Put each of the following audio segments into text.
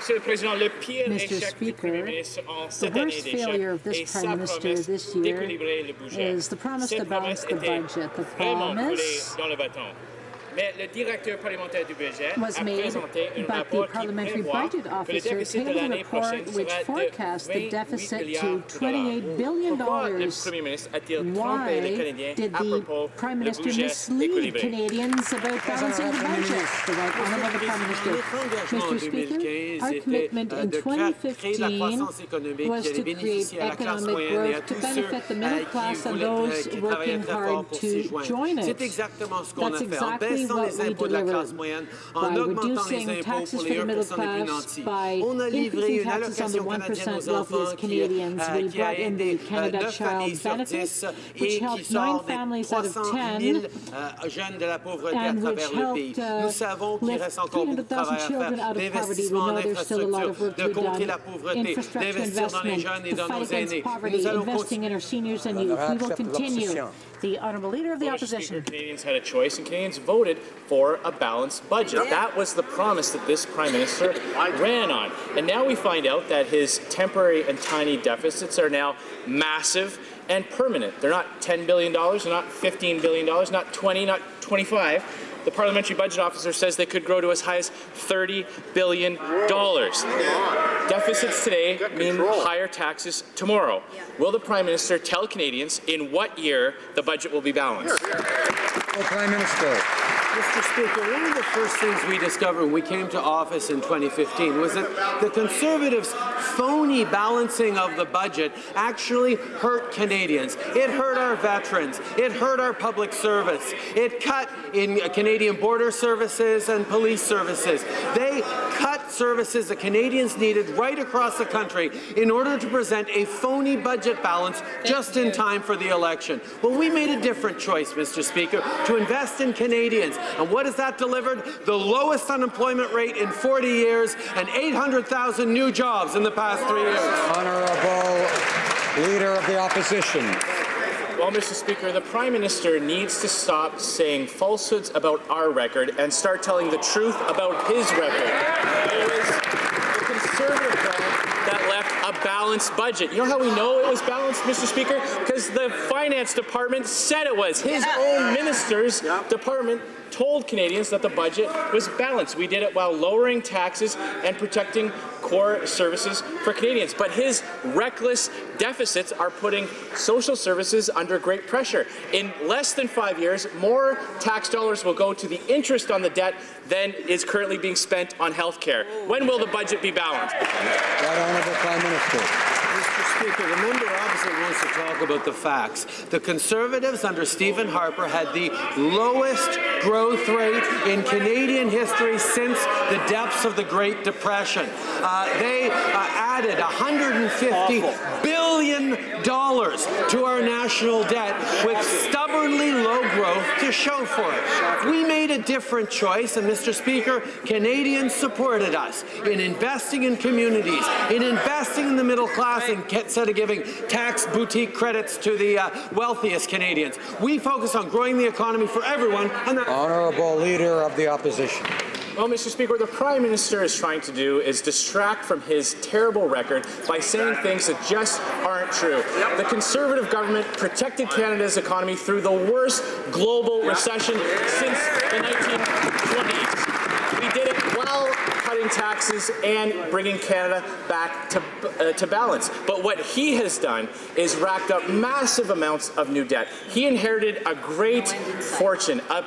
Mr. Speaker, the worst failure of this Prime Minister this year is the promise to balance the budget. The promise was made, but the Parliamentary Budget Officer tabled a report which forecast the deficit to $28 billion. Why did the Prime Minister mislead Canadians about balancing the budget? The Right Honourable Prime Minister. Mr. Speaker, our commitment in 2015 was to create economic growth to benefit the middle class and those working hard to join it. That's exactly what we delivered by reducing taxes for the middle class, by increasing taxes on the 1% wealthiest Canadians. We brought in the Canada Child Benefit, which helped 9 families out of 10, and which helped lift 300,000 children out of poverty. We know there's still a lot of work to be done. Infrastructure investment, the fight against poverty, investing in our seniors and youth. We will continue. The Honourable Leader of the Opposition. Canadians had a choice, and Canadians voted for a balanced budget. That was the promise that this Prime Minister ran on. And now we find out that his temporary and tiny deficits are now massive and permanent. They're not $10 billion, they're not $15 billion, not 20, not 25. The Parliamentary Budget Officer says they could grow to as high as $30 billion. Deficits today mean higher taxes tomorrow. Will the Prime Minister tell Canadians in what year the budget will be balanced? Prime Minister. Mr. Speaker, one of the first things we discovered when we came to office in 2015 was that the Conservatives' phony balancing of the budget actually hurt Canadians. It hurt our veterans. It hurt our public service. It cut in Canadian border services and police services. They cut services that Canadians needed right across the country in order to present a phony budget balance just in time for the election. Well, we made a different choice, Mr. Speaker, to invest in Canadians. And what has that delivered? The lowest unemployment rate in 40 years and 800,000 new jobs in the past 3 years. Honourable Leader of the Opposition. Well, Mr. Speaker, the Prime Minister needs to stop saying falsehoods about our record and start telling the truth about his record. It was the Conservative government that left a balanced budget. You know how we know it was balanced, Mr. Speaker? Because the Finance Department said it was. His own minister's department told Canadians that the budget was balanced. We did it while lowering taxes and protecting core services for Canadians. But his reckless deficits are putting social services under great pressure. In less than 5 years, more tax dollars will go to the interest on the debt than is currently being spent on health care. When will the budget be balanced? Right Honourable Prime Minister. Mr. Speaker, the member opposite wants to talk about the facts. The Conservatives under Stephen Harper had the lowest growth rate in Canadian history since the depths of the Great Depression. They added $150 billion to our national debt with stubbornly low growth to show for it. We made a different choice, and Mr. Speaker, Canadians supported us in investing in communities, in investing in the middle class, instead of giving tax boutique credits to the wealthiest Canadians. We focus on growing the economy for everyone. And Honourable Leader of the Opposition. Well, Mr. Speaker, what the Prime Minister is trying to do is distract from his terrible record by saying things that just aren't true. The Conservative government protected Canada's economy through the worst global recession since the 1920s. We did it while cutting taxes and bringing Canada back to balance. But what he has done is racked up massive amounts of new debt. He inherited a great fortune, a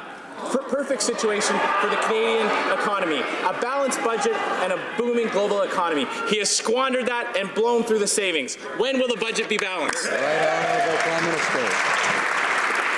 perfect situation for the Canadian economy, a balanced budget and a booming global economy. He has squandered that and blown through the savings. When will the budget be balanced? Right Honourable Prime Minister.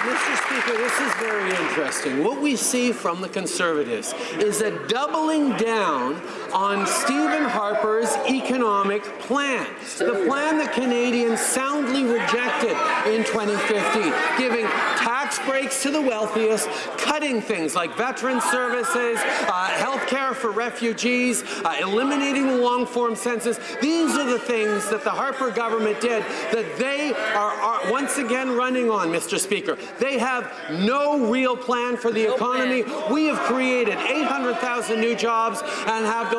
Mr. Speaker, this is very interesting. What we see from the Conservatives is a doubling down on Stephen Harper's economic plan, the plan that Canadians soundly rejected in 2015, giving tax breaks to the wealthiest, cutting things like veteran services, health care for refugees, eliminating the long-form census. These are the things that the Harper government did that they are once again running on, Mr. Speaker. They have no real plan for the economy. We have created 800,000 new jobs and have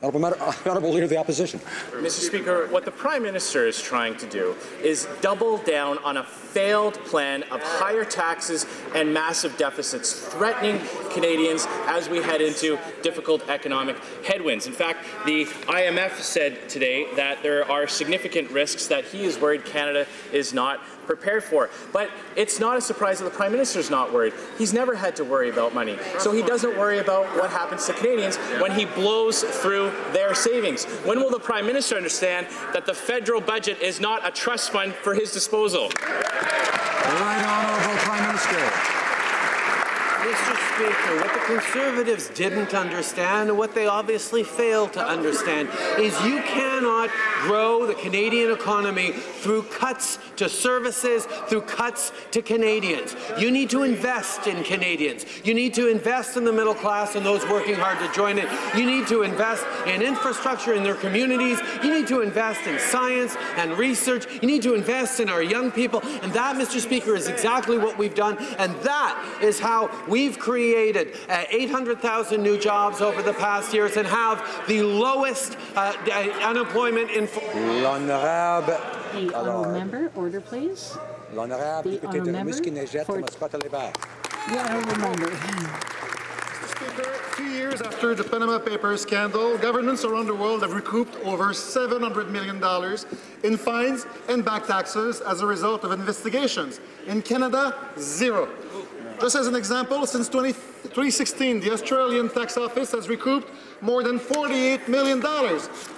Honourable Leader of the Opposition. Mr. Speaker, what the Prime Minister is trying to do is double down on a failed plan of higher taxes and massive deficits, threatening Canadians as we head into difficult economic headwinds. In fact, the IMF said today that there are significant risks that he is worried Canada is not prepared for. But it's not a surprise that the Prime Minister is not worried. He's never had to worry about money. So he doesn't worry about what happens to Canadians when he blows through their savings. When will the Prime Minister understand that the federal budget is not a trust fund for his disposal? Right Honourable Prime Minister. Mr. Speaker, what the Conservatives didn't understand, and what they obviously failed to understand, is you cannot grow the Canadian economy through cuts to services, through cuts to Canadians. You need to invest in Canadians. You need to invest in the middle class and those working hard to join it. You need to invest in infrastructure in their communities. You need to invest in science and research. You need to invest in our young people. And that, Mr. Speaker, is exactly what we've done. And that is how we've created 800,000 new jobs over the past years and have the lowest unemployment in... The honourable member, order please. L'honorable député de Rimouski-Neigette, Mascota-Lébert. The honourable member. Mr. Speaker, 2 years after the Panama Papers scandal, governments around the world have recouped over $700 million in fines and back taxes as a result of investigations. In Canada, zero. Just as an example, since 2016, the Australian Tax Office has recouped more than $48 million.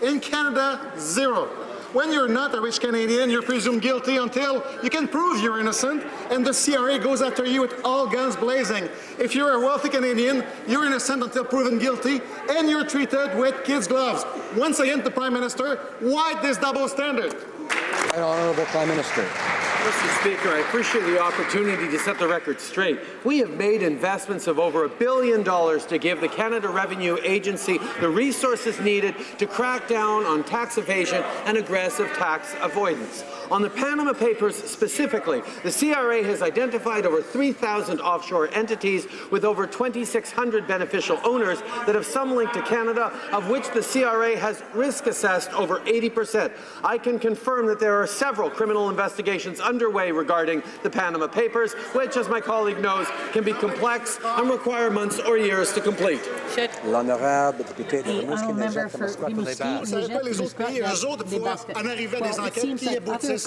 In Canada, zero. When you're not a rich Canadian, you're presumed guilty until you can prove you're innocent, and the CRA goes after you with all guns blazing. If you're a wealthy Canadian, you're innocent until proven guilty, and you're treated with kids' gloves. Once again, the Prime Minister, why this double standard? Right Honourable Prime Minister. Mr. Speaker, I appreciate the opportunity to set the record straight. We have made investments of over $1 billion to give the Canada Revenue Agency the resources needed to crack down on tax evasion and aggressive tax avoidance. On the Panama Papers specifically, the CRA has identified over 3,000 offshore entities with over 2,600 beneficial owners that have some link to Canada, of which the CRA has risk assessed over 80%. I can confirm that there are several criminal investigations underway regarding the Panama Papers, which, as my colleague knows, can be complex and require months or years to complete. L'honorable député de Rimouski-Neigette, Mascota-Lébert.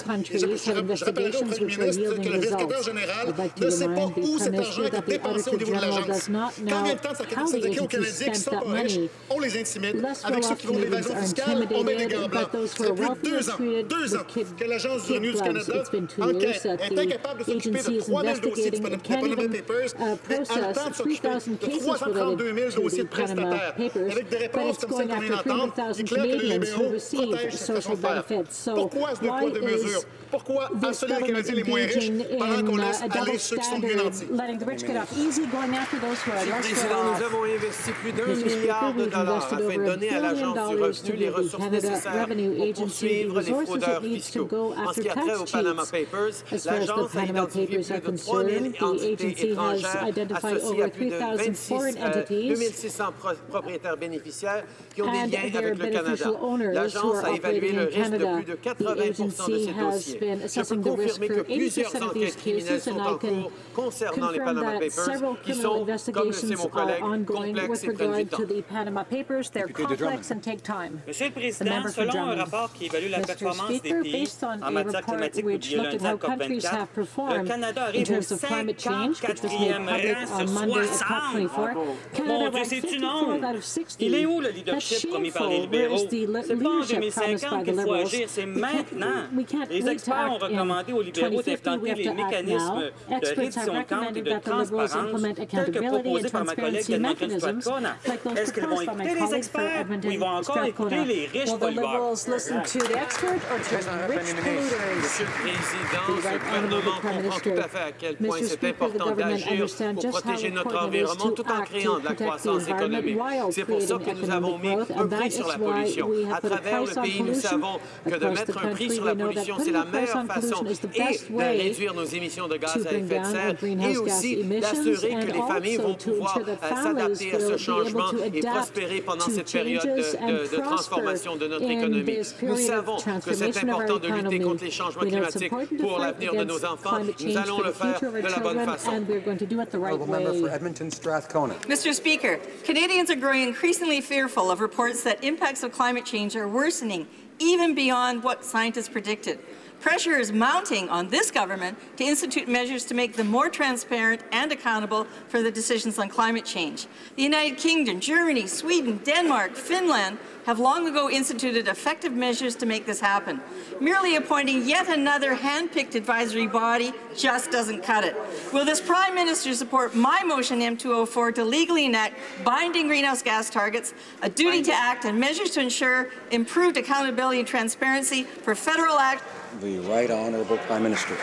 countries have investigations which are yielding results. I'd like to remind the Prime Minister that the Auditor General does not know how the agency spent that money. Less well-off Canadians are intimidated, but those who are wealthy are treated with kid gloves. It's been 2 years that the agency is investigating and can't even process 3,000 cases related to the Panama Papers, but it's going after 300,000 Canadians who receive social benefits. So why is this government engaging in a double standard, letting the rich get off easy, going after those who are less well off? Mr. Speaker, we've invested over $1 billion into the Canada Revenue Agency, the resources it needs to go after tax cheats. As far as the Panama Papers are concerned, the agency has identified over 3,000 foreign entities and their beneficial owners who are operating in Canada. The agency has been assessing the risk for 80% of these cases, and I can confirm that several criminal investigations are ongoing with regard to the Panama Papers. They're complex and take time. The member for Drummond. Mr. Speaker, based on a report which looked at how countries have performed in terms of climate change, which was made public on Monday at COP24, Canada ranked 54th out of 60. That's shameful. Where is the leadership promised by the Liberals? We can't wait to act in 2050. We have to act now. Experts have recommended that the Liberals implement accountability and transparency mechanisms like those proposed by my colleague for Edmonton, Strathcona. Will the Liberals listen to the expert or to rich polluters? The Right Honourable Prime Minister. Mr. Speaker, the government understands just how important it is to act to protect the environment while creating economic growth, and that is why we have put a price on pollution across the country. We know that putting a meilleure façon de réduire nos émissions de gaz à effet de serre et aussi d'assurer que les familles vont pouvoir s'adapter à ce changement et prospérer pendant cette période de transformation de notre économie. Nous savons que c'est important de lutter contre les changements climatiques pour l'avenir de nos enfants. Nous allons le faire de la bonne façon. Mr. Speaker, Canadians are growing increasingly fearful of reports that impacts of climate change are worsening, even beyond what scientists predicted. Pressure is mounting on this government to institute measures to make them more transparent and accountable for the decisions on climate change. The United Kingdom, Germany, Sweden, Denmark, Finland have long ago instituted effective measures to make this happen. Merely appointing yet another hand-picked advisory body just doesn't cut it. Will this Prime Minister support my motion M204 to legally enact binding greenhouse gas targets, a duty to act, and measures to ensure improved accountability and transparency for federal act? The Right Honourable Prime Minister.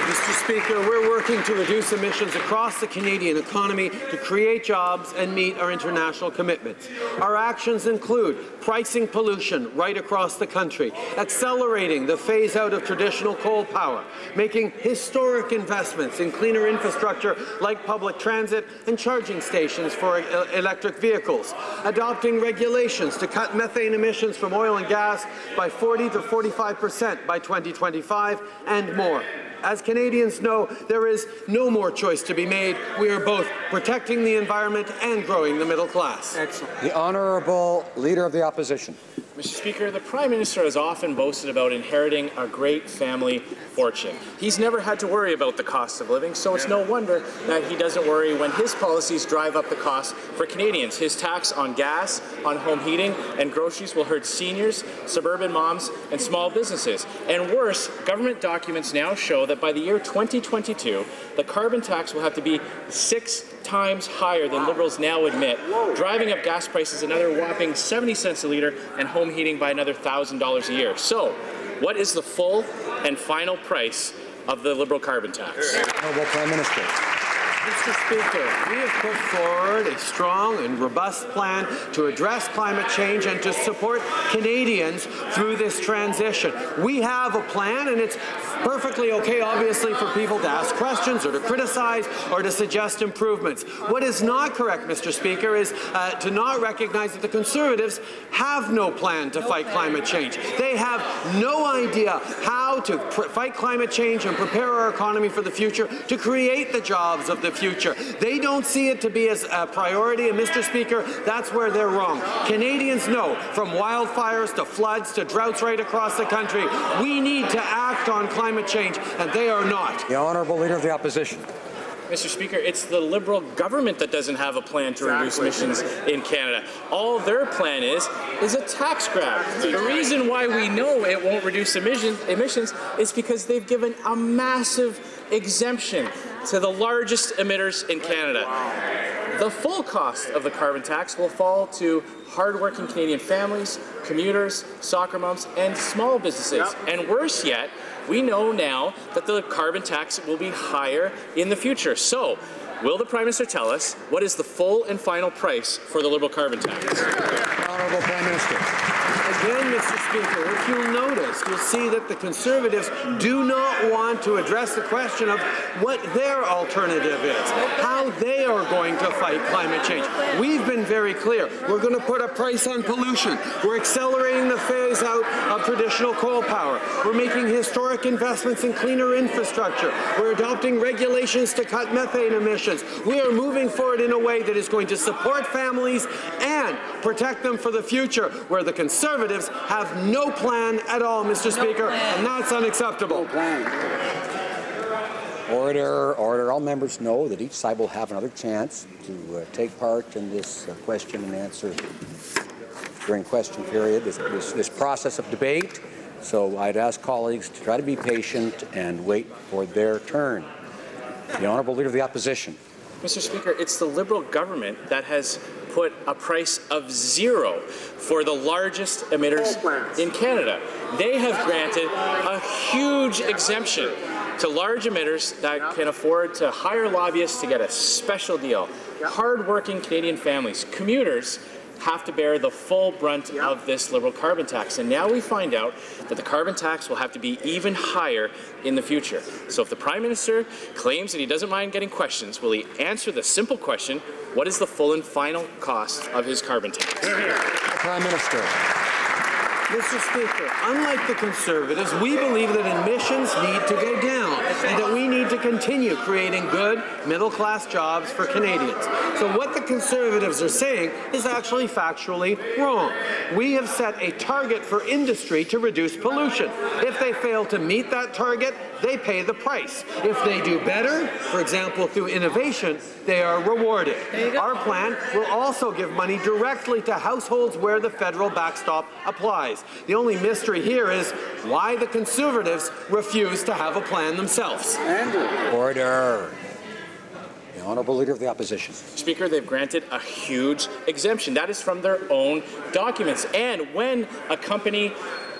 Mr. Speaker, we're working to reduce emissions across the Canadian economy to create jobs and meet our international commitments. Our actions include pricing pollution right across the country, accelerating the phase-out of traditional coal power, making historic investments in cleaner infrastructure like public transit and charging stations for electric vehicles, adopting regulations to cut methane emissions from oil and gas by 40 to 45% by 2025, and more. As Canadians know, there is no more choice to be made. We are both protecting the environment and growing the middle class. Excellent. The Honourable Leader of the Opposition. Mr. Speaker, the Prime Minister has often boasted about inheriting a great family fortune. He's never had to worry about the cost of living, so it's no wonder that he doesn't worry when his policies drive up the cost for Canadians. His tax on gas, on home heating and groceries will hurt seniors, suburban moms and small businesses. And worse, government documents now show that by the year 2022, the carbon tax will have to be 6 times higher than Liberals now admit, driving up gas prices another whopping 70 cents a litre and home heating by another $1,000 a year. So, what is the full and final price of the Liberal carbon tax? Honourable Prime Minister. Mr. Speaker, we have put forward a strong and robust plan to address climate change and to support Canadians through this transition. We have a plan, and it's perfectly okay, obviously, for people to ask questions or to criticize or to suggest improvements. What is not correct, Mr. Speaker, is to not recognize that the Conservatives have no plan to fight climate change. They have no idea how to fight climate change and prepare our economy for the future, to create the jobs of the future. They don't see it to be as a priority, and Mr. Speaker, that's where they're wrong. Canadians know, from wildfires to floods to droughts right across the country, we need to act on climate change, and they are not. The Honourable Leader of the Opposition. Mr. Speaker, it's the Liberal government that doesn't have a plan to reduce emissions in Canada. All their plan is a tax grab. The reason why we know it won't reduce emissions is because they've given a massive exemption to the largest emitters in Canada. The full cost of the carbon tax will fall to hardworking Canadian families, commuters, soccer moms, and small businesses. And worse yet, we know now that the carbon tax will be higher in the future. So, will the Prime Minister tell us what is the full and final price for the Liberal carbon tax? Honourable Prime Minister. Again, Mr. Speaker, if you'll notice, you'll see that the Conservatives do not want to address the question of what their alternative is, how they are going to fight climate change. We've been very clear. We're going to put a price on pollution. We're accelerating the phase-out of traditional coal power. We're making historic investments in cleaner infrastructure. We're adopting regulations to cut methane emissions. We are moving forward in a way that is going to support families and protect them for the future, where the Conservatives have no plan at all, Mr. Speaker, and that's unacceptable. Order, order. All members know that each side will have another chance to take part in this question and answer during question period, this process of debate. So I'd ask colleagues to try to be patient and wait for their turn. The Honourable Leader of the Opposition. Mr. Speaker, it's the Liberal government that has put a price of 0 for the largest emitters in Canada. They have granted a huge exemption to large emitters that can afford to hire lobbyists to get a special deal. Hard-working Canadian families, commuters, have to bear the full brunt of this Liberal carbon tax. And now we find out that the carbon tax will have to be even higher in the future. So if the Prime Minister claims that he doesn't mind getting questions, will he answer the simple question, what is the full and final cost of his carbon tax? Prime Minister. Mr. Speaker, unlike the Conservatives, we believe that emissions need to go down and that we need to continue creating good middle-class jobs for Canadians. So what the Conservatives are saying is actually factually wrong. We have set a target for industry to reduce pollution. If they fail to meet that target, they pay the price. If they do better, for example, through innovation, they are rewarded. Our plan will also give money directly to households where the federal backstop applies. The only mystery here is why the Conservatives refuse to have a plan themselves. Order. The Honourable Leader of the Opposition. Speaker, they've granted a huge exemption. That is from their own documents. And when a company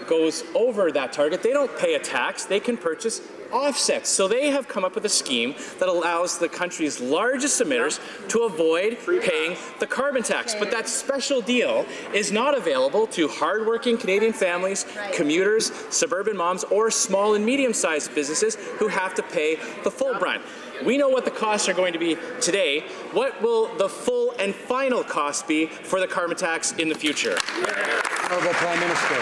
goes over that target, they don't pay a tax, they can purchase offsets. So they have come up with a scheme that allows the country's largest emitters to avoid paying the carbon tax. But that special deal is not available to hardworking Canadian families, commuters, suburban moms, or small and medium-sized businesses who have to pay the full brunt. We know what the costs are going to be today. What will the full and final cost be for the carbon tax in the future? Honourable Prime Minister.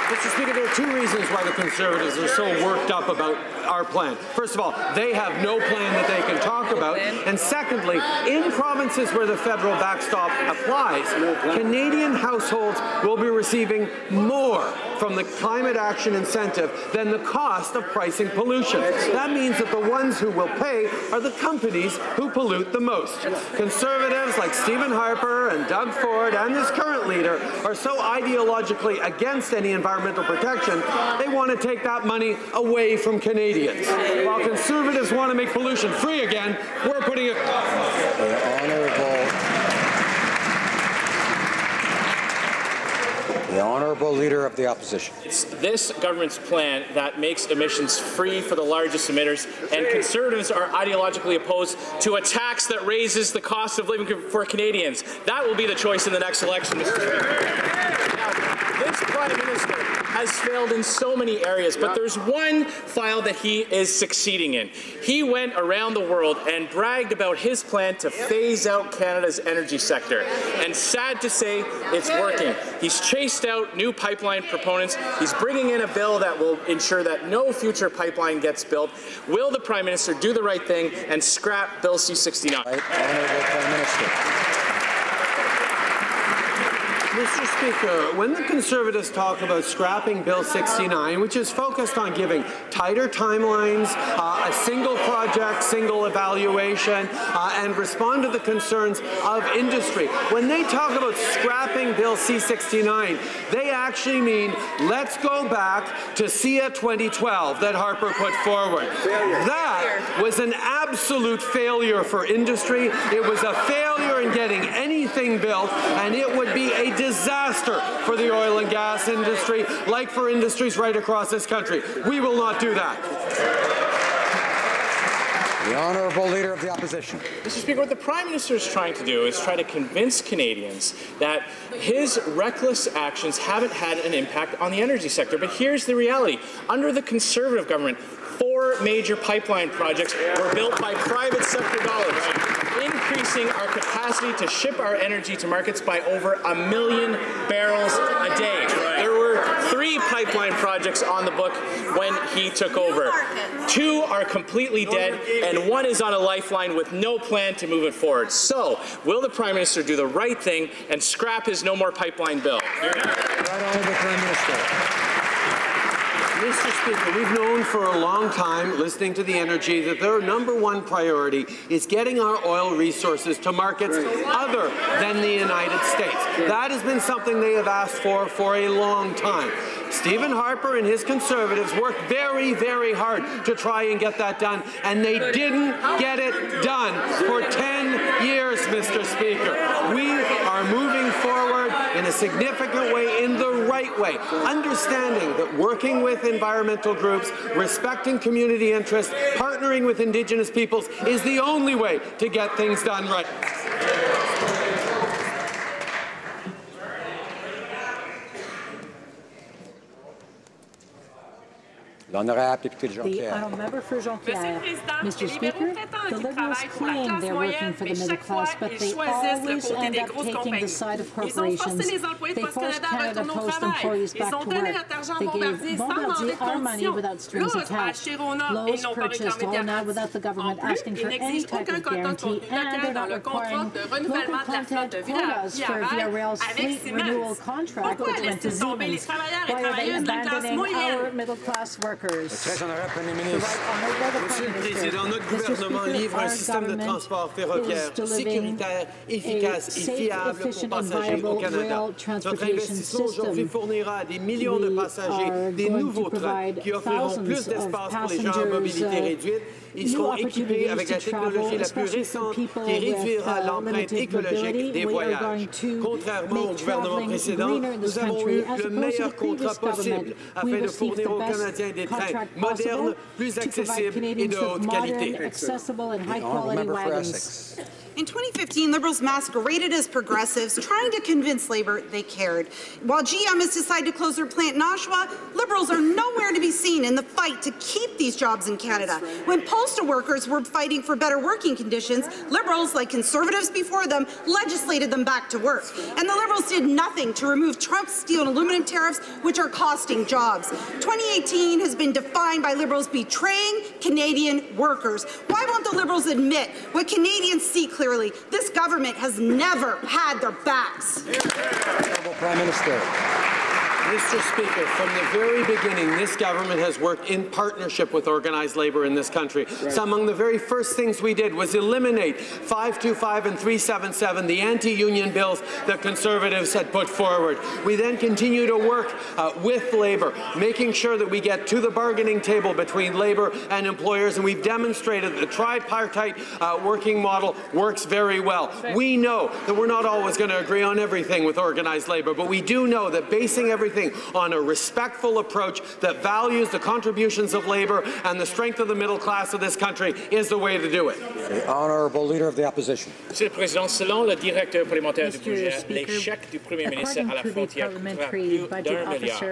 Mr. Speaker, there are two reasons why the Conservatives are so worked up about our plan. First of all, they have no plan that they can talk about. And secondly, in provinces where the federal backstop applies, Canadian households will be receiving more from the climate action incentive than the cost of pricing pollution. That means that the ones who will pay are the companies who pollute the most. Conservatives like Stephen Harper and Doug Ford and this current leader are so ideologically against any environmental protection, they want to take that money away from Canadians. While Conservatives want to make pollution free again, we're putting it... The Honourable Leader of the Opposition. It's this government's plan that makes emissions free for the largest emitters, and Conservatives are ideologically opposed to a tax that raises the cost of living for Canadians. That will be the choice in the next election, Mr. Speaker. Now, this Prime Minister has failed in so many areas, but there's one file that he is succeeding in. He went around the world and bragged about his plan to phase out Canada's energy sector. And sad to say, it's working. He's chased out new pipeline proponents. He's bringing in a bill that will ensure that no future pipeline gets built. Will the Prime Minister do the right thing and scrap Bill C-69? Honourable Prime Minister. Mr. Speaker, when the Conservatives talk about scrapping Bill 69, which is focused on giving tighter timelines, a single project, single evaluation, and respond to the concerns of industry, when they talk about scrapping Bill C-69, they actually mean let's go back to SIA 2012 that Harper put forward. That was an absolute failure for industry. It was a failure in getting anything built, and it would be a disaster for the oil and gas industry, like for industries right across this country. We will not do that. The Honourable Leader of the Opposition. Mr. Speaker, what the Prime Minister is trying to do is try to convince Canadians that his reckless actions haven't had an impact on the energy sector. But here's the reality. Under the Conservative government, 4 major pipeline projects were built by private sector dollars, increasing our capacity to ship our energy to markets by over 1 million barrels a day. There were 3 pipeline projects on the book when he took over. 2 are completely dead, and 1 is on a lifeline with no plan to move it forward. So, will the Prime Minister do the right thing and scrap his No More Pipeline bill? Right Honourable Prime Minister. Mr. Speaker, we've known for a long time, listening to the energy, that their #1 priority is getting our oil resources to markets other than the United States. That has been something they have asked for a long time. Stephen Harper and his Conservatives worked very, very hard to try and get that done, and they didn't get it done for 10 years, Mr. Speaker. We are moving forward in a significant way, in the right way, understanding that working with environmental groups, respecting community interests, partnering with Indigenous peoples is the only way to get things done right. L'honorable député de The Jonquière. honourable member for Jonquière. Mr. Speaker, the Liberals claim they're working for the middle class, but they always end up taking the side of corporations. They forced Canada Post employees back to work. They gave Bombardier our money without strings attached. Lowe's purchased all now without the government asking for any type of guarantee, and they're not requiring local content quotas for Via Rail's fleet renewal contract with went to Siemens. Why are they abandoning our middle-class workers? Très honorable Premier ministre. Monsieur le Président, notre gouvernement livre un système de transport ferroviaire sécuritaire, efficace et fiable pour passagers au Canada. Notre investissement aujourd'hui fournira à des millions de passagers des nouveaux trains qui offriront plus d'espace pour les gens à mobilité réduite. Ils seront équipés avec la technologie la plus récente qui réduira l'empreinte écologique des voyages. Contrairement au gouvernement précédent, nous avons eu le meilleur contrat possible afin de fournir aux Canadiens des trains modernes, plus accessibles et de haute qualité. In 2015, Liberals masqueraded as progressives, trying to convince Labour they cared. While GM has decided to close their plant in Oshawa, Liberals are nowhere to be seen in the fight to keep these jobs in Canada. When postal workers were fighting for better working conditions, Liberals, like Conservatives before them, legislated them back to work. And the Liberals did nothing to remove Trump's steel and aluminum tariffs, which are costing jobs. 2018 has been defined by Liberals betraying Canadian workers. Why won't the Liberals admit what Canadians see clearly? This government has never had their backs. Prime Minister. Mr. Speaker, from the very beginning, this government has worked in partnership with organized labour in this country. Right. So among the very first things we did was eliminate 525 and 377, the anti-union bills that Conservatives had put forward. We then continue to work with labour, making sure that we get to the bargaining table between labour and employers, and we've demonstrated that the tripartite working model works very well. Right. We know that we're not always going to agree on everything with organized labour, but we do know that basing everything on a respectful approach that values the contributions of labour and the strength of the middle class of this country is the way to do it. The honourable leader of the opposition. Monsieur le Président, selon le directeur parlementaire du budget, l'échec du Premier ministre à la frontière coûtera plus d'1 milliard.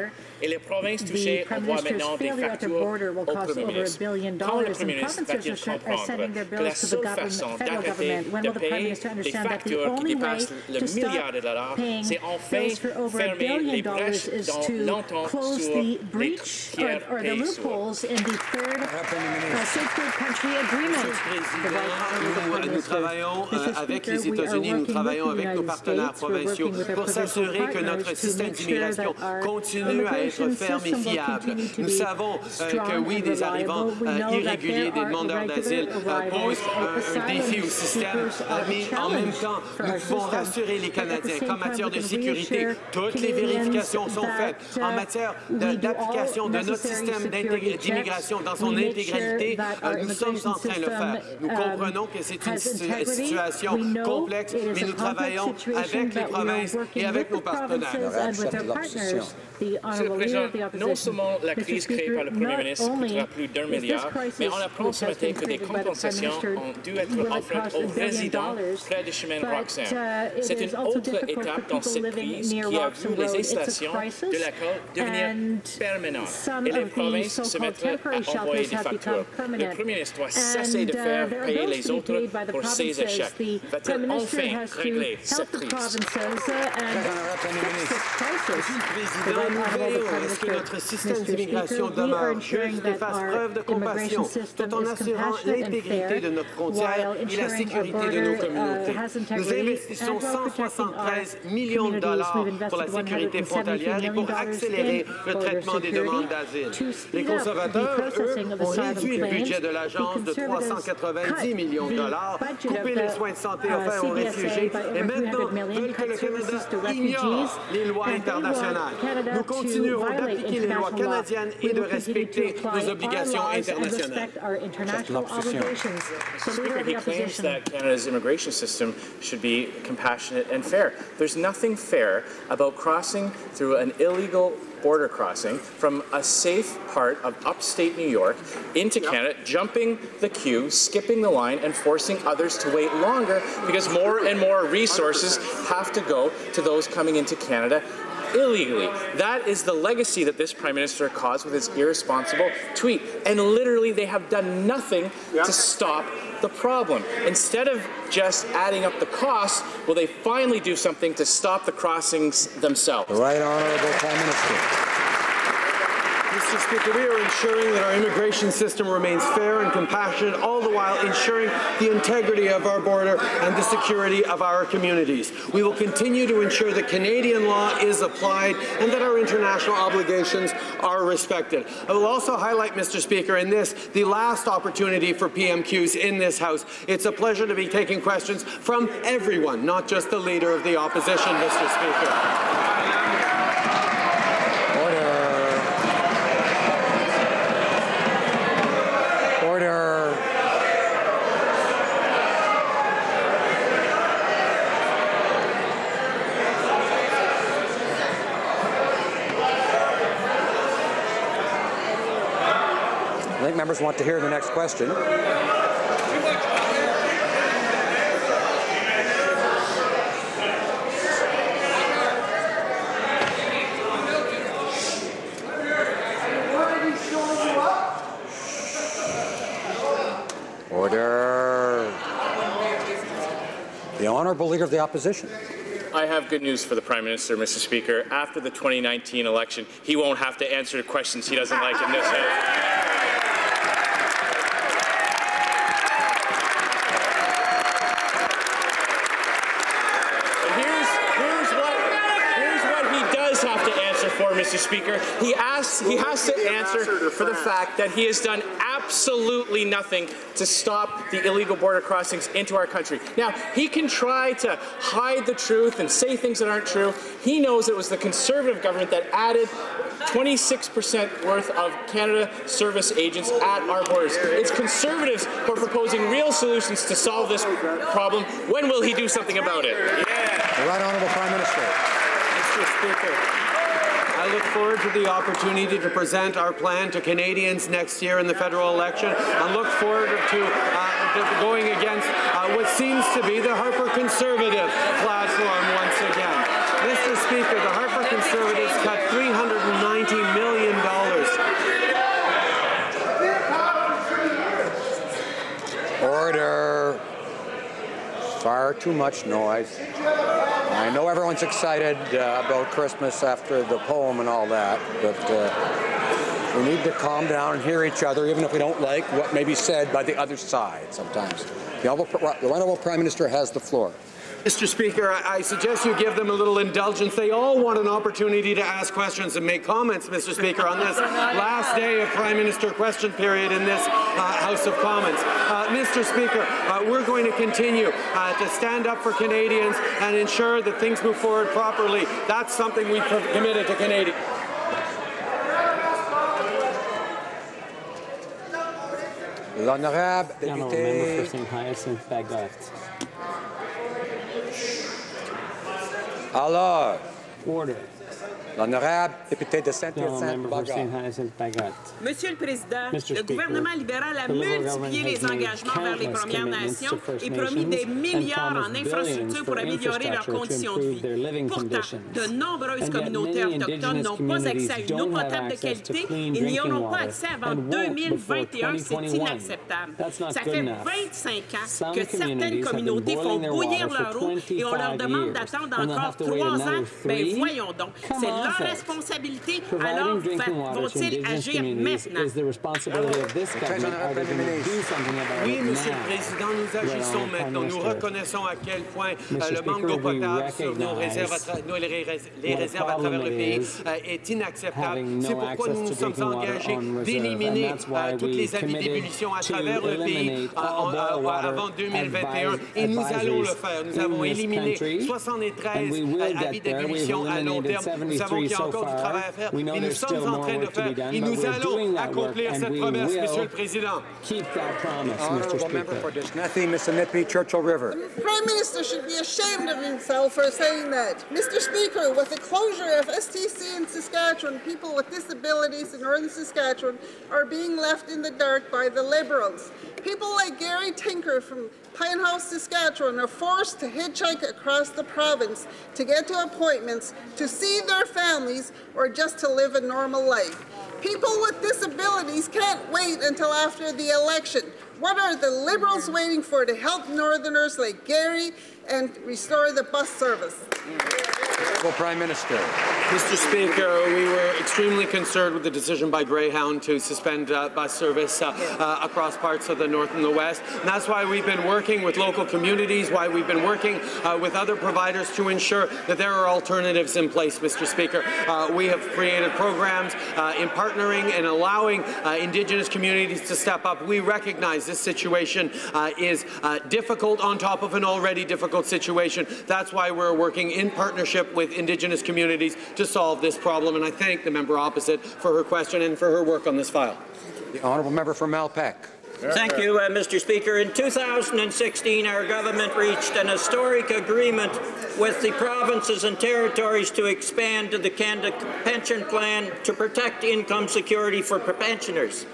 Et les provinces touchées envoient maintenant des factures au Premier ministre. Quand le Premier ministre va-t-il comprendre que la seule façon d'arrêter de payer les factures qui dépassent le milliard de dollars, c'est enfin fermer les brèches dans l'entente sur les tiers pays sourds. Nous travaillons avec les États-Unis, nous travaillons avec nos partenaires provinciaux pour s'assurer que notre système d'immigration continue à être ferme et fiable. Nous savons que oui, des arrivants irréguliers, des demandeurs d'asile posent un défi au système, mais en même temps, nous pouvons rassurer les Canadiens qu'en matière de sécurité, toutes les vérifications sont faites. En matière d'application de notre système d'immigration dans son intégralité, nous sommes en train de le faire. Nous comprenons que c'est une situation complexe, mais nous travaillons avec les provinces et avec nos partenaires. Monsieur le Président, non seulement la crise créée par le Premier ministre coûtera plus d'1 milliard, mais on apprend ce matin que des compensations ont dû être offertes aux résidents près du chemin Roxham. C'est une autre étape dans cette crise qui a vu les installations de la côte devenir permanentes et les provinces se mettre à envoyer des factures. Le Premier ministre doit cesser de faire payer les autres pour ses échecs. Va-t-il enfin régler cette crise? Nous veillons à ce que notre système d'immigration demeure juste et fasse preuve de compassion, tout en assurant l'intégrité de notre frontière et la sécurité de nos communautés. Nous investissons 173 millions de dollars pour la sécurité frontalière et pour accélérer le traitement des demandes d'asile. Les conservateurs, eux, ont réduit le budget de l'agence de 390 millions de dollars, coupé les soins de santé offerts aux réfugiés et maintenant veulent que le Canada ignore les lois internationales. Nous continuerons d'appliquer les lois canadiennes et de respecter nos obligations internationales. Mr. Speaker, he claims that Canada's immigration system should be compassionate and fair. There's nothing fair about crossing through an illegal border crossing from a safe part of upstate New York into Canada, jumping the queue, skipping the line, and forcing others to wait longer because more and more resources have to go to those coming into Canada illegally. That is the legacy that this Prime Minister caused with his irresponsible tweet. And literally, they have done nothing to stop the problem. Instead of just adding up the costs, will they finally do something to stop the crossings themselves? The Right Honourable Prime Minister. Mr. Speaker, we are ensuring that our immigration system remains fair and compassionate, all the while ensuring the integrity of our border and the security of our communities. We will continue to ensure that Canadian law is applied and that our international obligations are respected. I will also highlight, Mr. Speaker, in this, the last opportunity for PMQs in this House. It's a pleasure to be taking questions from everyone, not just the Leader of the Opposition, Mr. Speaker. I think members want to hear the next question. Order. The Honourable Leader of the Opposition. I have good news for the Prime Minister, Mr. Speaker. After the 2019 election, he won't have to answer questions he doesn't like in this House. Mr. Speaker, he has to answer for the fact that he has done absolutely nothing to stop the illegal border crossings into our country. Now, he can try to hide the truth and say things that aren't true. He knows it was the Conservative government that added 26% worth of Canada service agents at our borders. It's Conservatives who are proposing real solutions to solve this problem. When will he do something about it? Yeah. The Right Honourable Prime Minister. Mr. Speaker, I look forward to the opportunity to present our plan to Canadians next year in the federal election, and look forward to going against what seems to be the Harper Conservative platform once again. Mr. Speaker, the Harper Conservatives cut $390 million. Order. Far too much noise. I know everyone's excited about Christmas after the poem and all that, but we need to calm down and hear each other, even if we don't like what may be said by the other side sometimes. The Honourable Prime Minister has the floor. Mr. Speaker, I suggest you give them a little indulgence. They all want an opportunity to ask questions and make comments, Mr. Speaker, on this last day of Prime Minister question period in this House of Commons. Mr. Speaker, we're going to continue to stand up for Canadians and ensure that things move forward properly. That's something we've committed to Canadians. L'honorable député. Alors, l'honorable député de Saint-Hyacinthe-Bagotte. Monsieur le Président, le gouvernement libéral a multiplié les engagements vers les Premières Nations et promis des milliards en infrastructures pour améliorer leurs conditions de vie. Pourtant, de nombreuses communautés autochtones n'ont pas accès à une eau potable de qualité et n'y auront pas accès avant 2021. C'est inacceptable. Ça fait 25 ans que certaines communautés font bouillir leur eau et on leur demande d'attendre encore 3 ans. Ben voyons donc, c'est leur responsabilité, alors vont-ils agir maintenant? Oui, Monsieur le Président, nous agissons maintenant. Nous reconnaissons à quel point le manque d'eau potable sur les réserves à travers le pays est inacceptable. C'est pourquoi nous nous sommes engagés d'éliminer toutes les avis d'ébullition à travers le pays avant 2021. Et nous allons le faire. Nous avons éliminé 73 avis d'ébullition à long terme. Nous savons qu'il y a encore du travail à faire, mais nous sommes en train de faire et nous allons accomplir cette promesse, Monsieur le Président. Honourable member for Disnethi, Mississippi, Churchill River. The Prime Minister should be ashamed of himself for saying that. Mr. Speaker, with the closure of STC in Saskatchewan, people with disabilities in northern Saskatchewan are being left in the dark by the Liberals. People like Gary Tinker from Pinehouse, Saskatchewan are forced to hitchhike across the province to get to appointments, to see their families, or just to live a normal life. People with disabilities can't wait until after the election. What are the Liberals waiting for to help Northerners like Gary and restore the bus service? Well, Prime Minister. Mr. Speaker, we were extremely concerned with the decision by Greyhound to suspend bus service across parts of the north and the west. And that's why we've been working with local communities, why we've been working with other providers to ensure that there are alternatives in place, Mr. Speaker. We have created programs in partnering and allowing Indigenous communities to step up. We recognize this situation is difficult on top of an already difficult situation. That's why we're working in partnership with Indigenous communities to solve this problem, and I thank the member opposite for her question and for her work on this file. The honourable member from Malpeque. Thank you, Mr. Speaker. In 2016, our government reached an historic agreement with the provinces and territories to expand the Canada Pension Plan to protect income security for pensioners.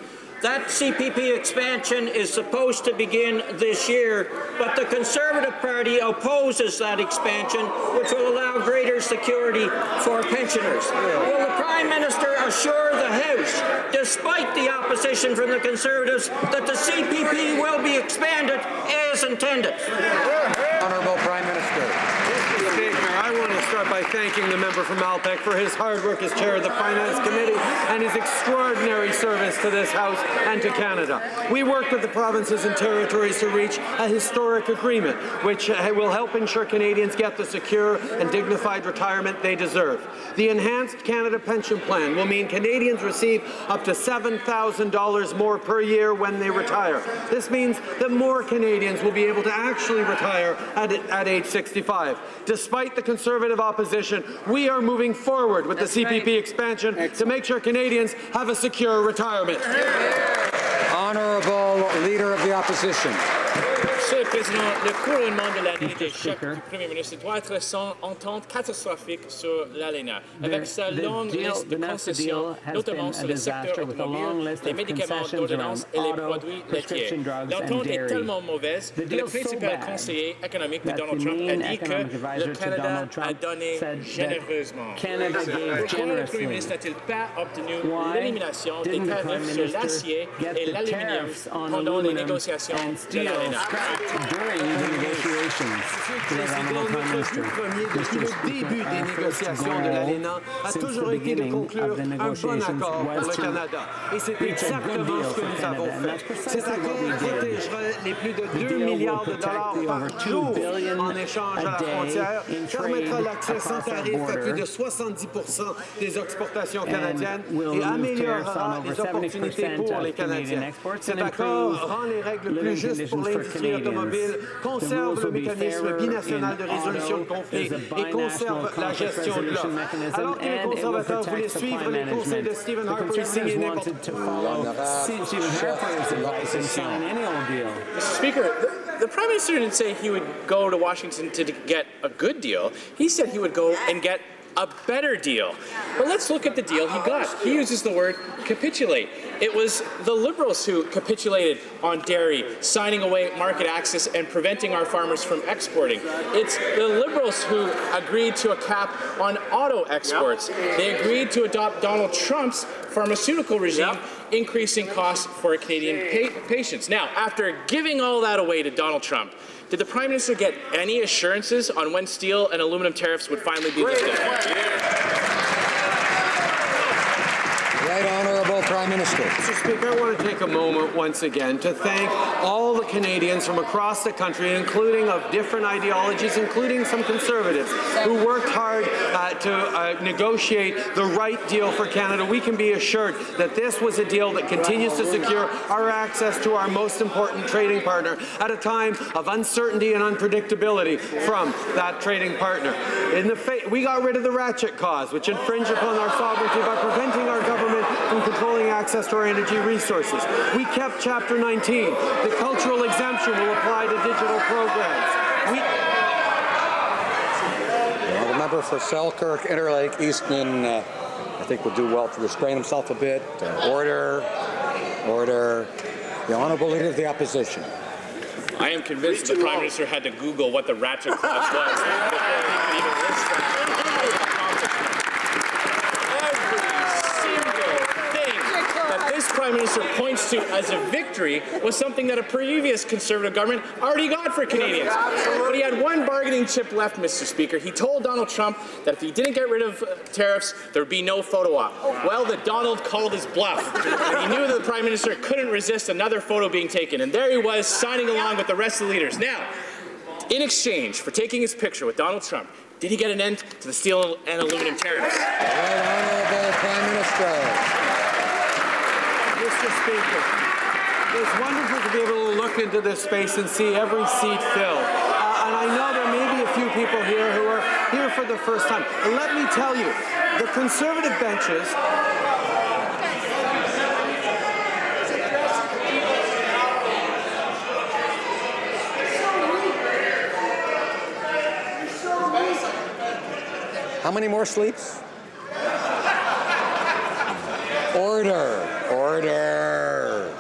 That CPP expansion is supposed to begin this year, but the Conservative Party opposes that expansion, which will allow greater security for pensioners. Will the Prime Minister assure the House, despite the opposition from the Conservatives, that the CPP will be expanded as intended? Honourable Prime Minister. Mr. Speaker, I want to start by thanking the member from Malpeque for his hard work as chair of the Finance Committee and his extraordinary service to this House and to Canada. We worked with the provinces and territories to reach a historic agreement which will help ensure Canadians get the secure and dignified retirement they deserve. The enhanced Canada Pension Plan will mean Canadians receive up to $7,000 more per year when they retire. This means that more Canadians will be able to actually retire at age 65. Despite the Conservative opposition, we are moving forward with the CPP expansion to make sure Canadians have a secure retirement. Honourable Leader of the Opposition. Monsieur le Président, le couronnement de l'année des chefs du Premier ministre doit être sans entente catastrophique sur l'ALENA, avec sa longue liste de concessions, notamment sur le secteur automobile, les médicaments d'ordonnance et les produits laitiers. L'entente est tellement mauvaise que le principal conseiller économique de Donald Trump a dit que le Canada a donné généreusement. Pourquoi le Premier ministre n'a-t-il pas obtenu l'élimination des tarifs sur l'acier et l'aluminium pendant les négociations de l'ALENA? During the negotiations, Le début des négociations de l'ALENA a toujours été de conclure un bon accord pour le Canada. Et c'est exactement ce que nous avons fait. Cet accord protégera les plus de 2 milliards de dollars par jour en échange à la frontière, permettra l'accès sans tarif à plus de 70% des exportations canadiennes et améliorera les opportunités pour les Canadiens. Cet accord rend les règles plus justes pour l'industrie automobile, conserve le mécanisme binational de résolution de conflits et conserve la gestion de l'offre. Alors que les conservateurs voulaient suivre les conseils de Stephen Harper et signer n'importe Mr. Speaker, the Prime Minister didn't say he would go to Washington to get a good deal. He said he would go and get a better deal. But let's look at the deal he got. He uses the word capitulate. It was the Liberals who capitulated on dairy, signing away market access and preventing our farmers from exporting. It's the Liberals who agreed to a cap on auto exports. They agreed to adopt Donald Trump's pharmaceutical regime, increasing costs for Canadian patients. Now, after giving all that away to Donald Trump, did the Prime Minister get any assurances on when steel and aluminum tariffs would finally be lifted? Right Honourable Prime Minister. Mr. Speaker, I want to take a moment once again to thank all the Canadians from across the country, including of different ideologies, including some Conservatives, who worked hard to negotiate the right deal for Canada. We can be assured that this was a deal that continues to secure our access to our most important trading partner at a time of uncertainty and unpredictability from that trading partner. We got rid of the ratchet clause, which infringed upon our sovereignty by preventing our government from controlling access to our energy resources. We kept Chapter 19. The cultural exemption will apply to digital programs. The member for Selkirk, Interlake, Eastman, I think will do well to restrain himself a bit. Order. The Honourable Leader of the Opposition. I am convinced the Prime Minister had to Google what the ratchet clause was before he could even list that. That this Prime Minister points to as a victory was something that a previous Conservative government already got for Canadians. But he had one bargaining chip left, Mr. Speaker. He told Donald Trump that if he didn't get rid of tariffs, there would be no photo op. Well, the Donald called his bluff. And he knew that the Prime Minister couldn't resist another photo being taken. And there he was, signing along with the rest of the leaders. Now, in exchange for taking his picture with Donald Trump, did he get an end to the steel and aluminum tariffs? The Right Honourable Prime Minister. Mr. Speaker, it's wonderful to be able to look into this space and see every seat filled. And I know there may be a few people here who are here for the first time. And let me tell you, the Conservative benches How many more sleeps? Order. Order.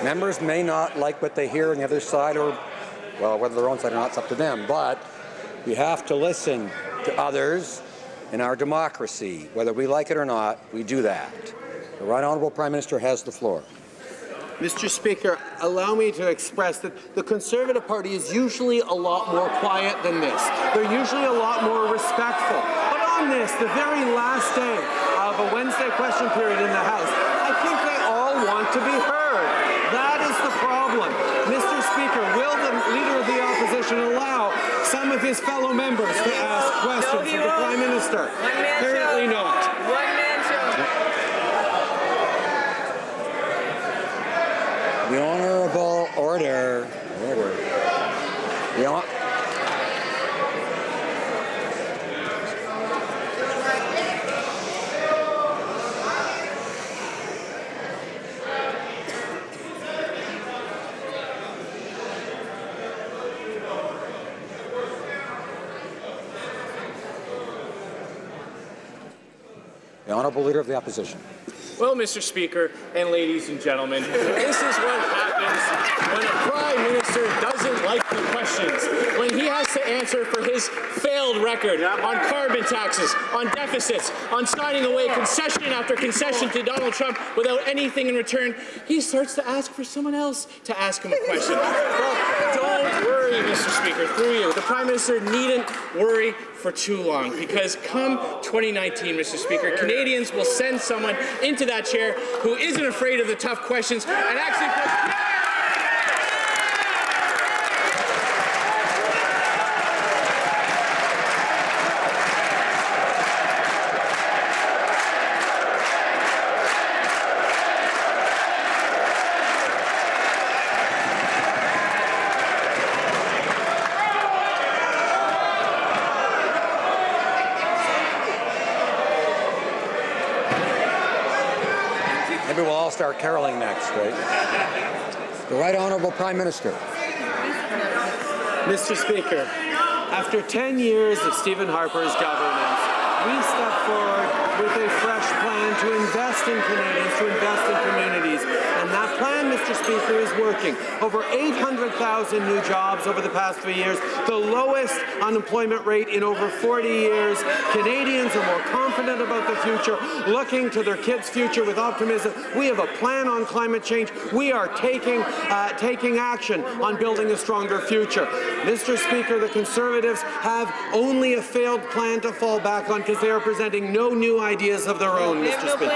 Members may not like what they hear on the other side, or, well, whether their own side or not, it's up to them, but we have to listen to others in our democracy. Whether we like it or not, we do that. The Right Honourable Prime Minister has the floor. Mr. Speaker, allow me to express that the Conservative Party is usually a lot more quiet than this. They're usually a lot more respectful. But on this, the very last day of a Wednesday question period in the House, I think they all want to be heard. That is the problem. Mr. Speaker, will the Leader of the Opposition allow some of his fellow members to ask questions of the Prime Minister? Apparently not. The Honourable Order. The Honourable Leader of the Opposition. Well, Mr. Speaker and ladies and gentlemen, this is what happens when a Prime Minister doesn't like the questions, when he has to answer for his failed record on carbon taxes, on deficits, on signing away concession after concession to Donald Trump without anything in return. He starts to ask for someone else to ask him a question. Well, don't worry, Mr. Speaker, through you. The Prime Minister needn't worry for too long, because come 2019, Mr. Speaker, Canadians will send someone into that chair who isn't afraid of the tough questions and actually puts Maybe we'll all start caroling next, right? The Right Honourable Prime Minister. Mr. Speaker, after 10 years of Stephen Harper's government, we step forward with a fresh plan to invest in Canadians, to invest in communities. And that plan, Mr. Speaker, is working. Over 800,000 new jobs over the past 3 years, the lowest unemployment rate in over 40 years. Canadians are more confident about the future, looking to their kids' future with optimism. We have a plan on climate change. We are taking action on building a stronger future. Mr. Speaker, the Conservatives have only a failed plan to fall back on because they are presenting no new ideas of their own, Mr. Speaker.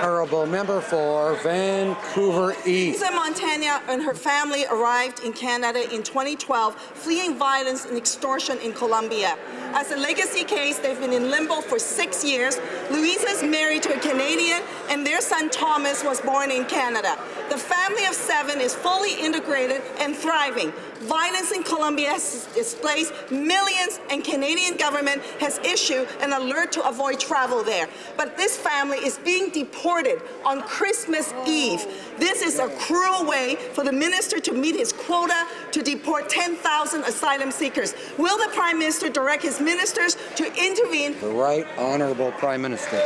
Honourable Member for Vancouver East. Lisa Montagna and her family arrived in Canada in 2012, fleeing violence and extortion in Colombia. As a legacy case, they've been in limbo for 6 years. Louisa is married to a Canadian, and their son Thomas was born in Canada. The family of 7 is fully integrated and thriving. Violence in Colombia has displaced millions, and Canadian government has issued an alert to avoid travel there. But this family is being deported on Christmas Eve. This is a cruel way for the minister to meet his quota to deport 10,000 asylum seekers. Will the Prime Minister direct his ministers to intervene? The Right Honourable Prime Minister.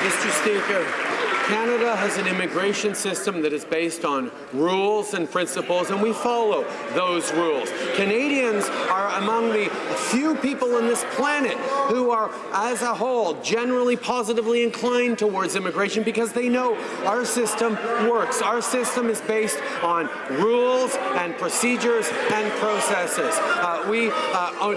Mr. Speaker, Canada has an immigration system that is based on rules and principles, and we follow those rules. Canadians are among the few people on this planet who are, as a whole, generally positively inclined towards immigration because they know our system works. Our system is based on rules and procedures and processes. We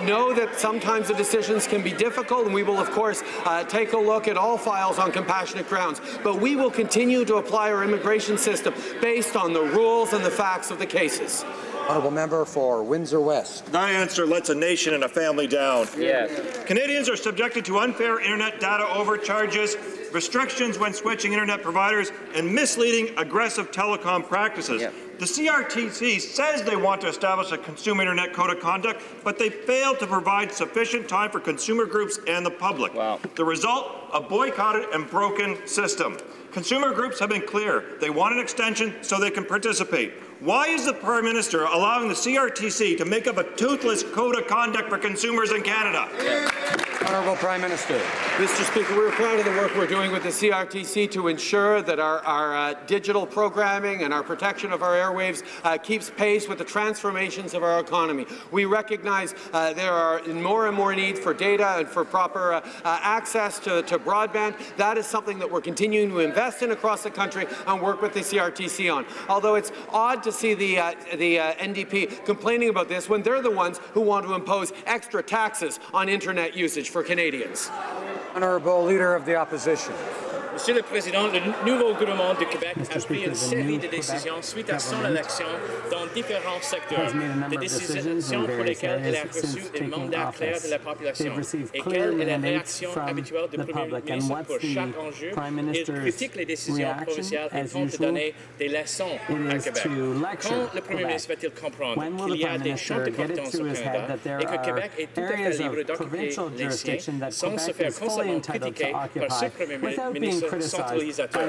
know that sometimes the decisions can be difficult, and we will, of course, take a look at all files on compassionate grounds, but we will continue to apply our immigration system based on the rules and the facts of the cases. Honourable member for Windsor West. My answer lets a nation and a family down. Yes. Canadians are subjected to unfair internet data overcharges, restrictions when switching internet providers, and misleading aggressive telecom practices. Yep. The CRTC says they want to establish a consumer internet code of conduct, but they fail to provide sufficient time for consumer groups and the public. Wow. The result, a boycotted and broken system. Consumer groups have been clear. They want an extension so they can participate. Why is the Prime Minister allowing the CRTC to make up a toothless code of conduct for consumers in Canada? Honourable Prime Minister. Mr. Speaker, we're proud of the work we're doing with the CRTC to ensure that our digital programming and our protection of our airwaves keeps pace with the transformations of our economy. We recognize there are more and more need for data and for proper access to broadband. That is something that we're continuing to invest in across the country and work with the CRTC on. Although it's odd to see the NDP complaining about this when they're the ones who want to impose extra taxes on internet usage for Canadians. Honourable Leader of the Opposition. Monsieur le Président, le nouveau gouvernement du Québec a pris une série de décisions suite à son élection dans différents secteurs. Des décisions pour lesquelles elle a reçu un mandat clair de la population. Et quelle est la réaction habituelle du Premier ministre pour chaque enjeu? Il critique les décisions provinciales et tente de donner des leçons à Québec. Quand le Premier ministre va-t-il comprendre qu'il y a des champs de compétences au Canada et que Québec est tout à fait libre d'occuper les siens sans se faire constamment critiquer par ce Premier ministre centralisateur.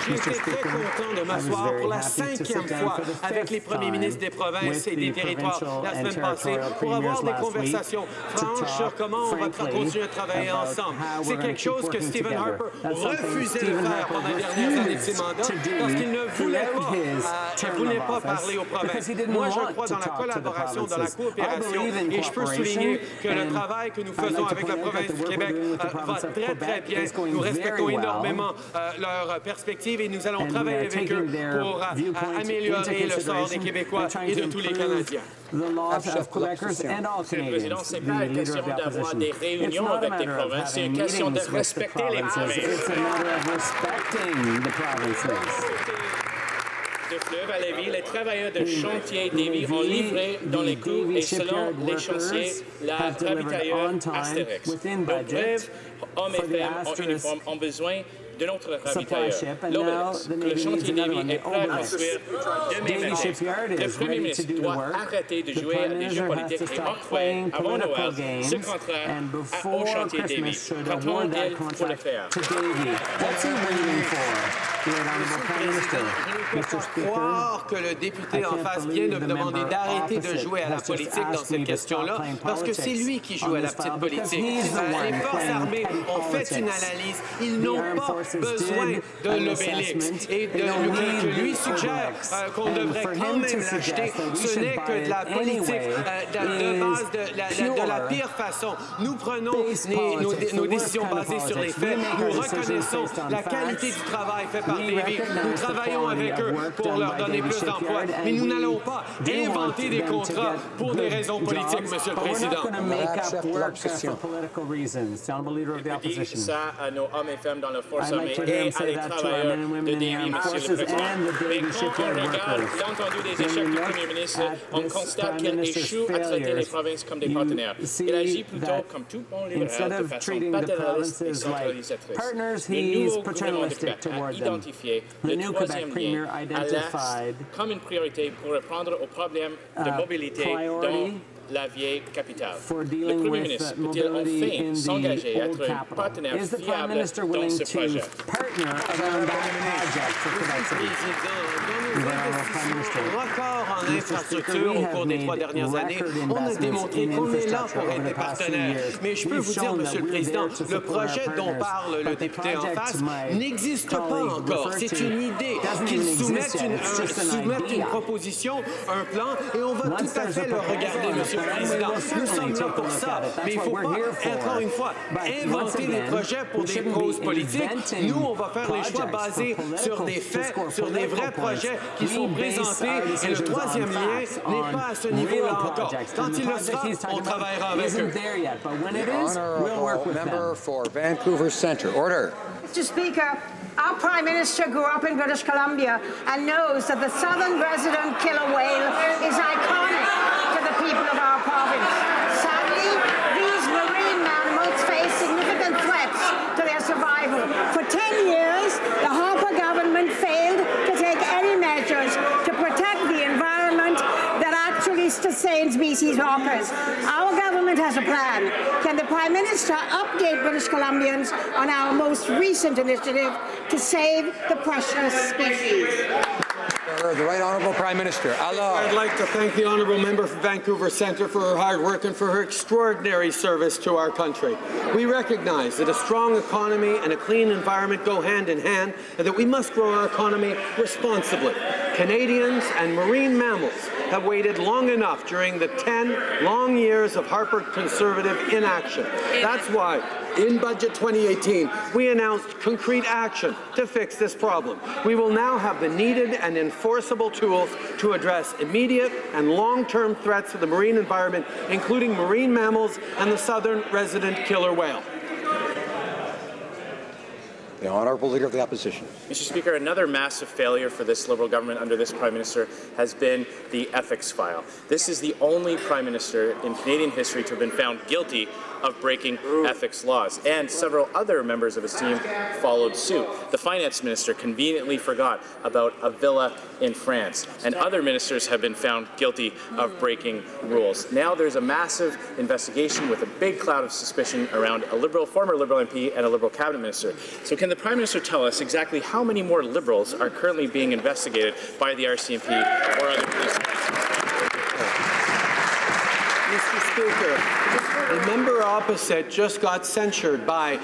J'ai été très content de m'asseoir pour la 5e fois avec les premiers ministres des provinces et des territoires la semaine passée pour avoir des conversations franches sur comment on va continuer à travailler ensemble. C'est quelque chose que Stephen Harper refusait de faire pendant les dernières années de ses mandats parce qu'il ne voulait pas parler aux provinces. Moi, je crois dans la collaboration, dans la coopération, et je peux souligner que le travail que nous faisons avec la province du Québec va très, très bien. Nous respectons énormément leurs perspectives et nous allons travailler avec eux pour améliorer le sort des Québécois et de tous les Canadiens. Monsieur le Président, ce n'est pas une question d'avoir des réunions avec des provinces, c'est une question de respecter les provinces. De Fleuve à Lévis, les travailleurs de chantier Lévis ont livré dans les coûts et selon les chantiers, la ravitailleur Astérix. Nos brèves hommes et femmes en uniforme ont besoin de notre ravitailleur, l'Obélix, que le chantier Lévis est prêt à construire demain matin. Le Premier ministre doit arrêter de jouer à des jeux politiques et octroyer avant Noël ce contrat au chantier Lévis. Qu'attend-il pour le faire? Je peux croire que le député en face vient de me demander d'arrêter de jouer à la politique dans cette question-là, parce que c'est lui qui joue à la petite politique. Les forces armées ont fait une analyse. Ils n'ont pas besoin de l'Obélix. Et que lui suggère qu'on devrait quand même l'acheter, ce n'est que de la politique de base de la pire façon. Nous prenons nos décisions basées sur les faits. Nous reconnaissons la qualité du travail fait par Lévis. Nous travaillons avec eux pour leur donner plus d'emplois. Mais nous n'allons pas inventer des contrats pour des raisons politiques, Monsieur le Président. Je dis ça à nos hommes et femmes dans la force armée et à les travailleurs de Lévis, Monsieur le Président. Mais quand on regarde l'entendu des échecs du Premier ministre, on constate qu'il échoue à traiter les provinces comme des partenaires. Il agit plutôt comme tout bon libéral de façon paternaliste et centralisatrice. Le nouveau gouvernement de Québec a identifié le troisième lien à l'Est comme une priorité pour répondre aux problèmes de mobilité dont la vieille capitale. For Le dealing Premier with ministre peut-il mobility enfin in s'engager à the être old un capital? partenaire Is the Prime fiable Minister dans willing ce to projet? partner around that project for Quebec Record en infrastructure au cours des 3 dernières années, on a démontré qu'on est là pour être des partenaires. Mais je peux vous dire, Monsieur le Président, le projet dont parle le député en face n'existe pas encore. C'est une idée. Qu'ils soumettent une proposition, un plan, et on va tout à fait le regarder, Monsieur le Président. Nous sommes là pour ça. Mais il ne faut pas, encore une fois, inventer des projets pour des causes politiques. Nous, on va faire les choix basés sur des faits, sur des vrais projets qui sont présentés, et le troisième lien n'est pas à ce niveau-là encore. Quand il le sera, on travaillera avec eux. Honourable member for Vancouver Centre. Order. Mr. Speaker, our Prime Minister grew up in British Columbia and knows that the southern resident killer whale is iconic to the people of our province. Sadly, these marine mammals face significant threats to their survival. For 10 years, the Harper government failed to take any measures to protect the environment that actually sustains species hoppers. Our government has a plan. Can the Prime Minister update British Columbians on our most recent initiative to save the precious species? The Right Honourable Prime Minister. I'd like to thank the Honourable Member for Vancouver Centre for her hard work and for her extraordinary service to our country. We recognise that a strong economy and a clean environment go hand in hand, and that we must grow our economy responsibly. Canadians and marine mammals have waited long enough during the 10 long years of Harper Conservative inaction. That's why, in Budget 2018, we announced concrete action to fix this problem. We will now have the needed and enforceable tools to address immediate and long-term threats to the marine environment, including marine mammals and the southern resident killer whale. The Honourable Leader of the Opposition. Mr. Speaker, another massive failure for this Liberal government under this Prime Minister has been the ethics file. This is the only Prime Minister in Canadian history to have been found guilty of breaking ethics laws, and several other members of his team followed suit. The Finance Minister conveniently forgot about a villa in France, and other ministers have been found guilty of breaking rules. Now there's a massive investigation with a big cloud of suspicion around a former Liberal MP and a Liberal cabinet minister. So can the Prime Minister tell us exactly how many more Liberals are currently being investigated by the RCMP or other police? Mr. Speaker, the member opposite just got censured by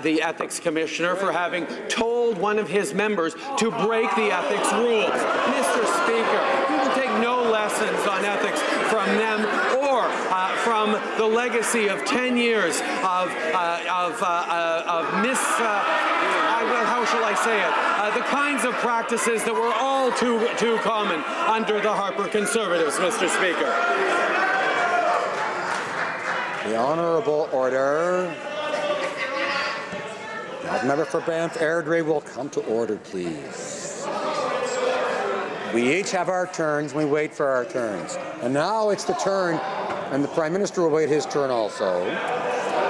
the Ethics Commissioner for having told one of his members to break the ethics rules. Mr. Speaker, we will take no lessons on ethics from them or from the legacy of 10 years of how shall I say it, the kinds of practices that were all too common under the Harper Conservatives, Mr. Speaker. The Honourable Order. Now, the member for Banff Airdrie will come to order, please. We each have our turns. We wait for our turns. And now it's the turn, and the Prime Minister will wait his turn also.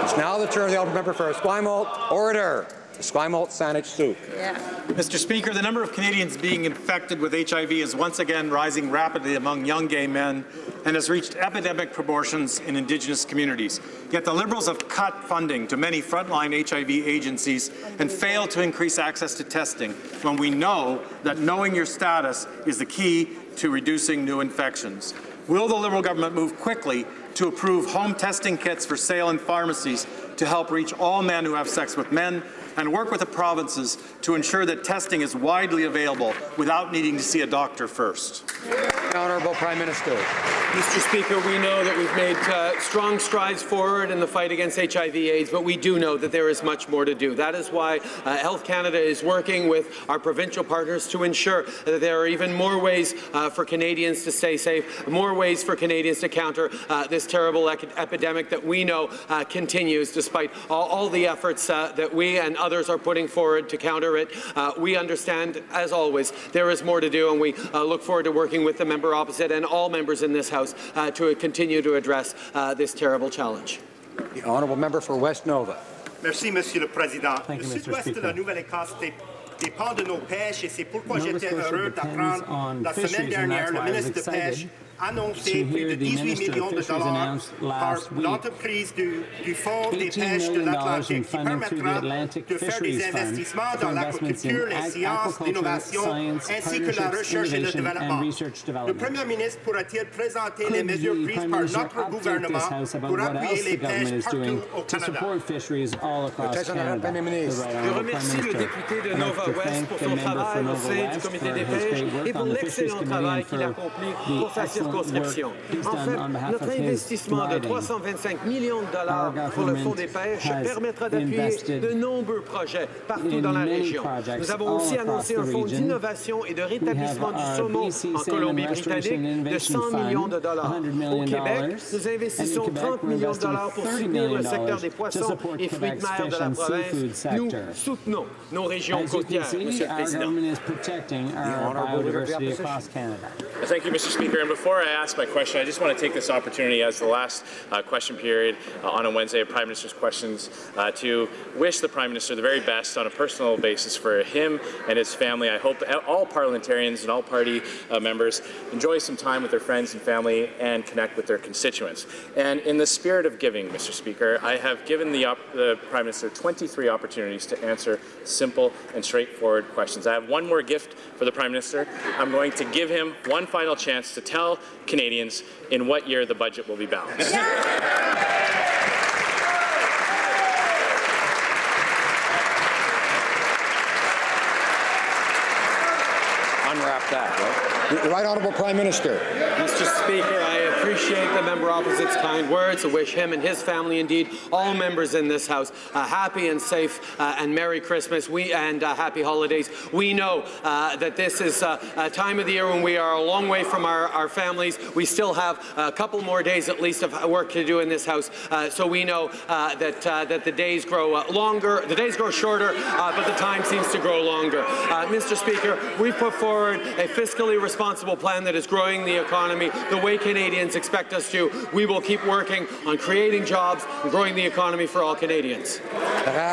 It's now the turn of the Honourable Member for Esquimalt. Order. Esquimalt Saanich Sooke. Yeah. Mr. Speaker, the number of Canadians being infected with HIV is once again rising rapidly among young gay men and has reached epidemic proportions in Indigenous communities. Yet the Liberals have cut funding to many frontline HIV agencies and failed to increase access to testing when we know that knowing your status is the key to reducing new infections. Will the Liberal government move quickly to approve home testing kits for sale in pharmacies to help reach all men who have sex with men, and work with the provinces to ensure that testing is widely available without needing to see a doctor first? The Honourable Prime Minister. Mr. Speaker, we know that we've made strong strides forward in the fight against HIV/AIDS, but we do know that there is much more to do. That is why Health Canada is working with our provincial partners to ensure that there are even more ways for Canadians to stay safe, more ways for Canadians to counter this terrible epidemic that we know continues despite all the efforts that we and others are putting forward to counter it. We understand, as always, there is more to do, and we look forward to working with the member opposite and all members in this House to continue to address this terrible challenge. The Honourable Member for West Nova. Merci, Monsieur le Président. Le sud-ouest de la Nouvelle-Écosse dépend de nos pêches et c'est pourquoi j'étais heureux d'apprendre la semaine dernière le ministre de Pêche annoncé plus de 18 millions de dollars par l'entreprise du Fonds des pêches de l'Atlantique qui permettra de faire des investissements dans l'aquaculture, les sciences, l'innovation, ainsi que la recherche et le développement. Le Premier ministre pourra-t-il présenter les mesures prises par notre gouvernement pour appuyer les pêches partout au Canada? Je remercie le député de Nova West pour son travail au sein du comité des pêches et pour l'excellent travail qu'il accomplit pour sa circonscription. En fait, notre investissement de 325 millions de dollars pour le Fonds des pêches permettra d'appuyer de nombreux projets partout dans la région. Nous avons aussi annoncé un fonds d'innovation et de rétablissement du saumon en Colombie-Britannique de 100 millions de dollars. Au Québec, nous investissons 30 millions de dollars pour soutenir le secteur des poissons et fruits de mer de la province. Nous soutenons nos régions côtières, Monsieur le Président. Thank you, Mr. Speaker. And before I ask my question, I just want to take this opportunity as the last question period on a Wednesday of Prime Minister's Questions to wish the Prime Minister the very best on a personal basis for him and his family. I hope all parliamentarians and all party members enjoy some time with their friends and family and connect with their constituents. And in the spirit of giving, Mr. Speaker, I have given the Prime Minister 23 opportunities to answer simple and straightforward questions. I have one more gift for the Prime Minister. I'm going to give him one final chance to tell Canadians in what year the budget will be balanced. Unwrap that, right? The Right Honourable Prime Minister. Mr. Speaker, I appreciate the member opposite's kind words. I wish him and his family, indeed all members in this House, a happy and safe and Merry Christmas and happy holidays. We know that this is a time of the year when we are a long way from our families. We still have a couple more days at least of work to do in this House. So we know that the days grow longer, the days grow shorter, but the time seems to grow longer. Mr. Speaker, we've put forward a fiscally responsible plan that is growing the economy the way Canadians expect us to. We will keep working on creating jobs and growing the economy for all Canadians.